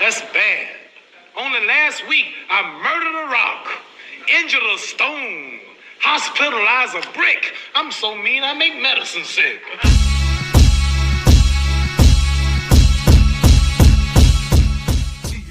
That's bad. Only last week, I murdered a rock, injured a stone, hospitalized a brick. I'm so mean, I make medicine sick.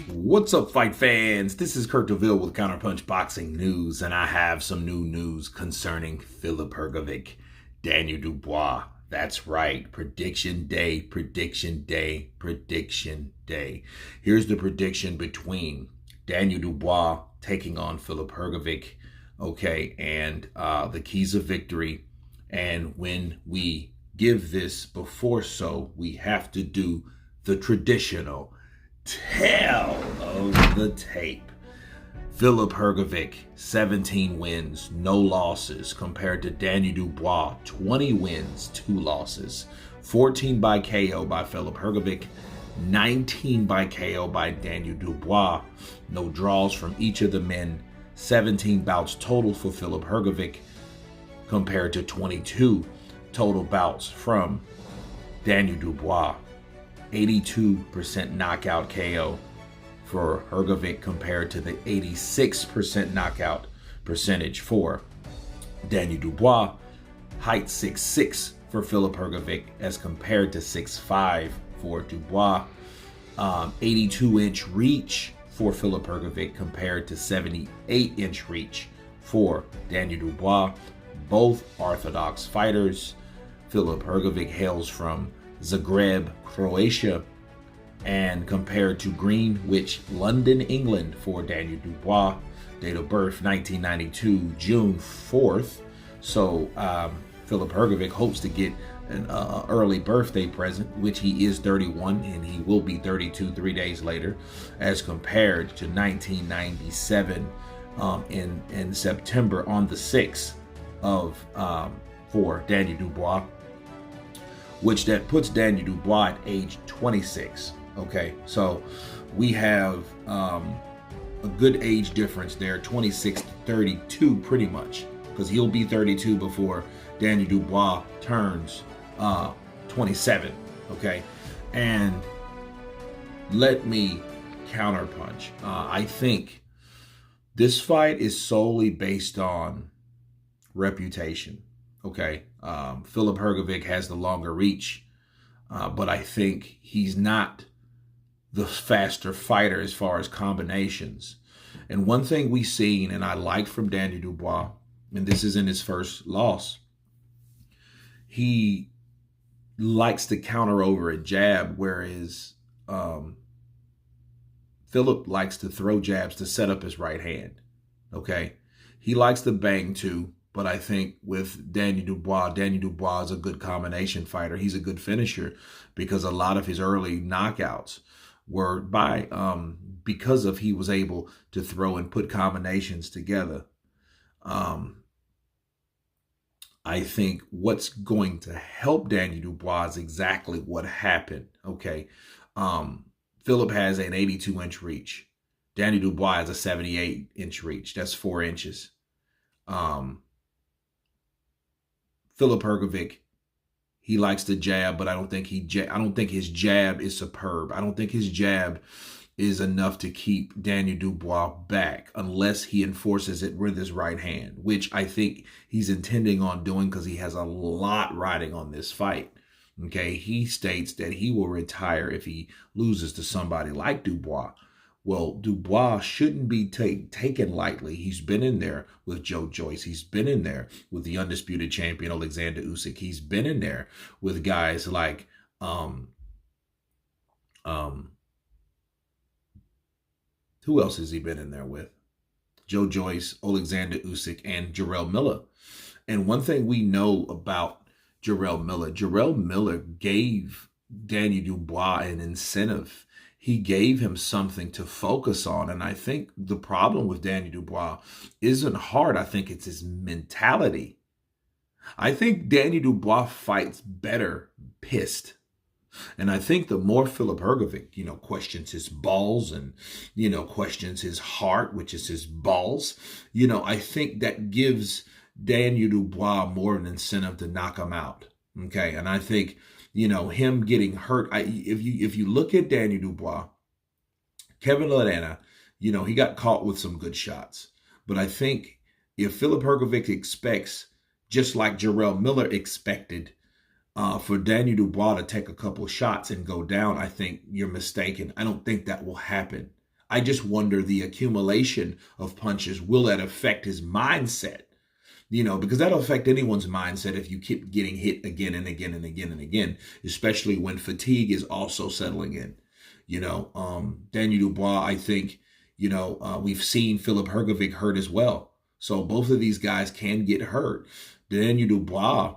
What's up, fight fans? This is Kurt DeVille with Counterpunched Boxing News, and I have some new news concerning Filip Hrgovic, Daniel Dubois. That's right. Prediction day, prediction day, prediction day. Here's the prediction between Daniel Dubois taking on Filip Hrgovic, okay, and the keys of victory. And when we give this before we have to do the traditional tale of the tape. Filip Hrgovic, 17 wins, no losses, compared to Daniel Dubois, 20 wins, 2 losses. 14 by KO by Filip Hrgovic, 19 by KO by Daniel Dubois. No draws from each of the men. 17 bouts total for Filip Hrgovic, compared to 22 total bouts from Daniel Dubois. 82% knockout KO for Hrgovic compared to the 86% knockout percentage for Daniel Dubois. Height 6'6" for Filip Hrgovic as compared to 6'5" for Dubois. 82-inch reach for Filip Hrgovic compared to 78-inch reach for Daniel Dubois. Both orthodox fighters. Filip Hrgovic hails from Zagreb, Croatia, and compared to Greenwich, London, England for Daniel Dubois. Date of birth 1992, June 4th. So Filip Hrgovic hopes to get an early birthday present, which he is 31 and he will be 32 3 days later, as compared to 1997 in September on the 6th of for Daniel Dubois, which that puts Daniel Dubois at age 26. Okay, so we have a good age difference there, 26 to 32 pretty much, because he'll be 32 before Daniel Dubois turns 27. Okay, and let me counterpunch. I think this fight is solely based on reputation. Okay, Filip Hrgovic has the longer reach, but I think he's not the faster fighter as far as combinations. And one thing we've seen, and I liked from Daniel Dubois, and this is in his first loss, he likes to counter over a jab, whereas Filip likes to throw jabs to set up his right hand. Okay, he likes to bang too. But I think with Daniel Dubois is a good combination fighter. He's a good finisher because a lot of his early knockouts were by because of he was able to throw and put combinations together. I think what's going to help Daniel Dubois is exactly what happened. Okay, Filip has an 82-inch reach. Daniel Dubois has a 78-inch reach. That's 4 inches. Filip Hrgovic, he likes to jab, but I don't think his jab is superb. I don't think his jab is enough to keep Daniel Dubois back unless he enforces it with his right hand, which I think he's intending on doing because he has a lot riding on this fight. Okay, he states that he will retire if he loses to somebody like Dubois. Well, Dubois shouldn't be taken lightly. He's been in there with Joe Joyce. He's been in there with the undisputed champion, Alexander Usyk. He's been in there with guys like who else has he been in there with? Joe Joyce, Alexander Usyk, and Jarrell Miller. And one thing we know about Jarrell Miller gave Daniel Dubois an incentive. He gave him something to focus on. And I think the problem with Daniel Dubois isn't hard. I think it's his mentality. I think Daniel Dubois fights better pissed. And I think the more Filip Hrgovic, questions his balls and, questions his heart, which is his balls, I think that gives Daniel Dubois more of an incentive to knock him out. Okay. And I think, him getting hurt, if you look at Daniel Dubois, Kevin Ladana, he got caught with some good shots. But I think if Filip Hrgovic expects, just like Jarrell Miller expected, for Daniel Dubois to take a couple shots and go down, I think you're mistaken. I don't think that will happen. I just wonder the accumulation of punches, will that affect his mindset? Because that'll affect anyone's mindset if you keep getting hit again and again and again and again, especially when fatigue is also settling in. Daniel Dubois, I think, we've seen Filip Hrgovic hurt as well. So both of these guys can get hurt. Daniel Dubois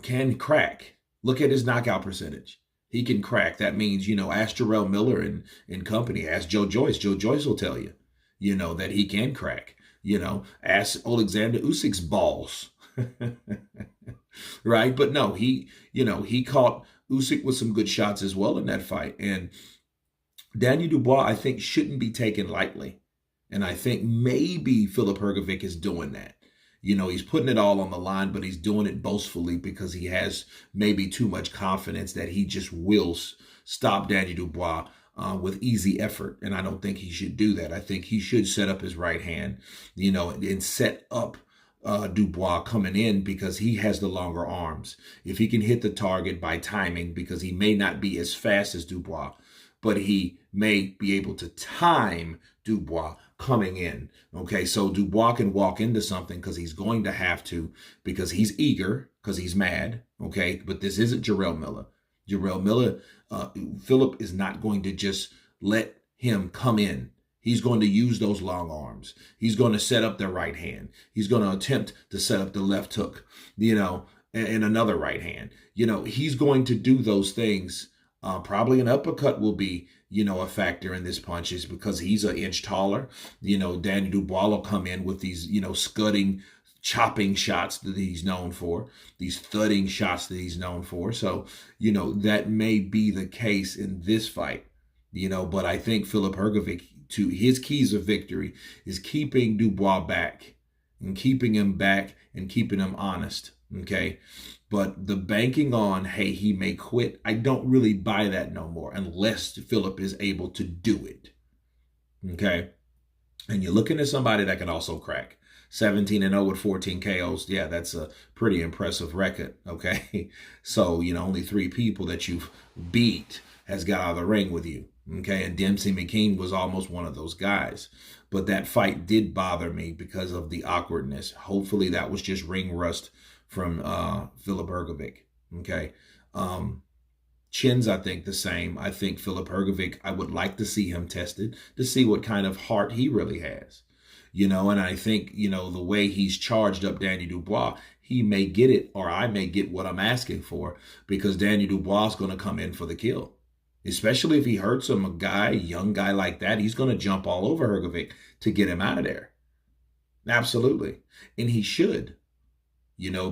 can crack. Look at his knockout percentage. He can crack. That means, ask Jarrell Miller and company. Ask Joe Joyce. Joe Joyce will tell you, that he can crack. Ask Alexander Usyk's balls. Right? But no, he caught Usyk with some good shots as well in that fight. And Daniel Dubois, I think, shouldn't be taken lightly. And I think maybe Filip Hrgovic is doing that. He's putting it all on the line, but he's doing it boastfully because he has maybe too much confidence that he just will stop Daniel Dubois with easy effort. And I don't think he should do that. I think he should set up his right hand, and set up Dubois coming in because he has the longer arms. If he can hit the target by timing, because he may not be as fast as Dubois, but he may be able to time Dubois coming in. Okay, so Dubois can walk into something because he's going to have to, because he's eager, because he's mad. Okay, but this isn't Jarrell Miller. Jarrell Miller, Filip is not going to just let him come in. He's going to use those long arms. He's going to set up the right hand. He's going to attempt to set up the left hook, and another right hand. He's going to do those things. Probably an uppercut will be, a factor in this punches because he's an inch taller. Daniel Dubois will come in with these, scudding, chopping shots that he's known for, these thudding shots that he's known for. So, that may be the case in this fight, but I think Filip Hrgovic, to his keys of victory, is keeping Dubois back and keeping him back and keeping him honest. Okay. But the banking on, hey, he may quit, I don't really buy that no more unless Filip is able to do it. Okay. And you're looking at somebody that can also crack. 17-0 with 14 KOs. Yeah, that's a pretty impressive record. Okay. So, only 3 people that you've beat has got out of the ring with you. Okay. And Dempsey McKean was almost one of those guys. But that fight did bother me because of the awkwardness. Hopefully that was just ring rust from Filip Hrgovic. Okay. Chins, I think the same. I think Filip Hrgovic, I would like to see him tested to see what kind of heart he really has. And I think, the way he's charged up Daniel Dubois, he may get it, or I may get what I'm asking for, because Daniel Dubois is going to come in for the kill. Especially if he hurts him, a young guy like that, he's going to jump all over Hrgovic to get him out of there. Absolutely. And he should.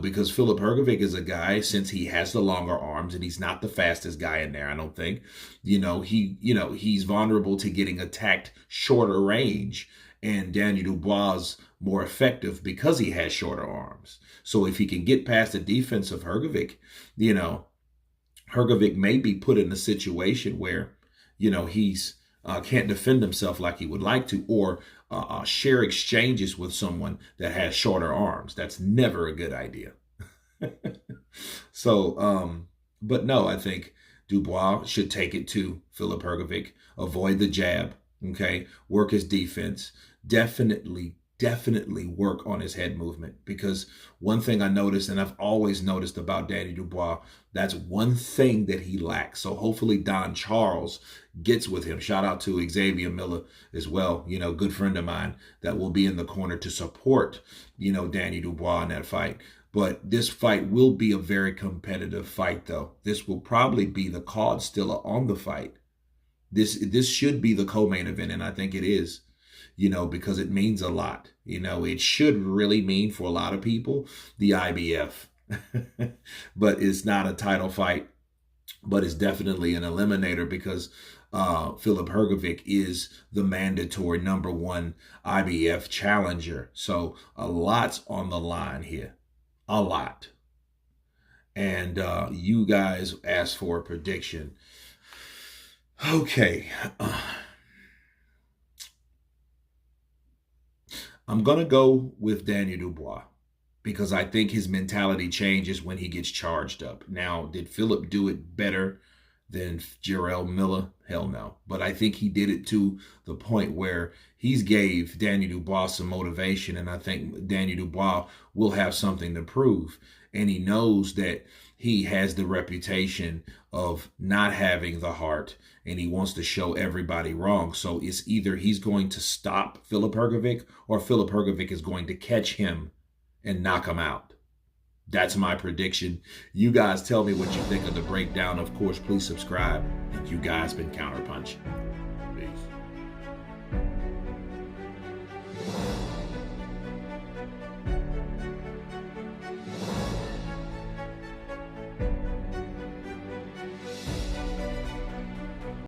Because Filip Hrgovic is a guy, since he has the longer arms and he's not the fastest guy in there, I don't think, he's vulnerable to getting attacked shorter range, and Daniel Dubois is more effective because he has shorter arms. So if he can get past the defense of Hrgovic, Hrgovic may be put in a situation where, he's can't defend himself like he would like to, or share exchanges with someone that has shorter arms. That's never a good idea. So, but no, I think Dubois should take it to Filip Hrgovic, avoid the jab, okay, work his defense, definitely work on his head movement, because one thing I noticed, and I've always noticed about Daniel Dubois, that's one thing that he lacks. So hopefully Don Charles gets with him. Shout out to Xavier Miller as well, good friend of mine that will be in the corner to support, Daniel Dubois in that fight. But this fight will be a very competitive fight, though. This will probably be the card still on the fight. This should be the co-main event, and I think it is. Because it means a lot. It should really mean for a lot of people the IBF. But it's not a title fight, but it's definitely an eliminator, because Filip Hrgovic is the mandatory #1 IBF challenger. So a lot's on the line here. A lot. And you guys asked for a prediction. Okay. I'm going to go with Daniel Dubois because I think his mentality changes when he gets charged up. Now, did Filip do it better than Jarrell Miller? Hell no. But I think he did it to the point where he's gave Daniel Dubois some motivation, and I think Daniel Dubois will have something to prove. And he knows that he has the reputation of not having the heart, and he wants to show everybody wrong. So it's either he's going to stop Filip Hrgovic or Filip Hrgovic is going to catch him and knock him out. That's my prediction. You guys tell me what you think of the breakdown. Of course, please subscribe. And you guys been Counterpunch.